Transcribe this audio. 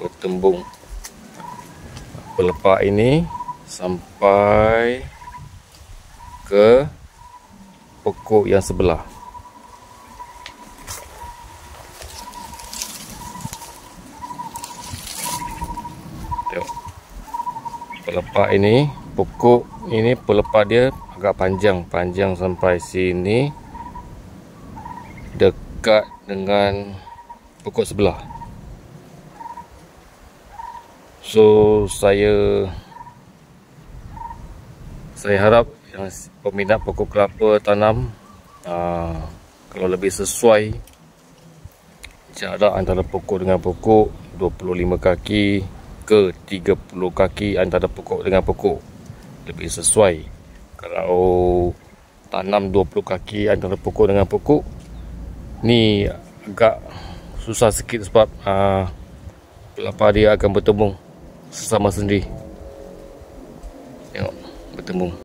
bertembung pelepah ini sampai ke pokok yang sebelah. Tengok pelepah ini, pokok ini pelepah dia agak panjang sampai sini, dekat dengan pokok sebelah. So saya harap yang peminat pokok kelapa tanam, kalau lebih sesuai jarak antara pokok dengan pokok 25 kaki ke 30 kaki antara pokok dengan pokok, lebih sesuai. Kalau tanam 20 kaki antara pokok dengan pokok ni agak susah sikit sebab pelepah dia akan bertembung sesama sendiri. Tengok bertembung.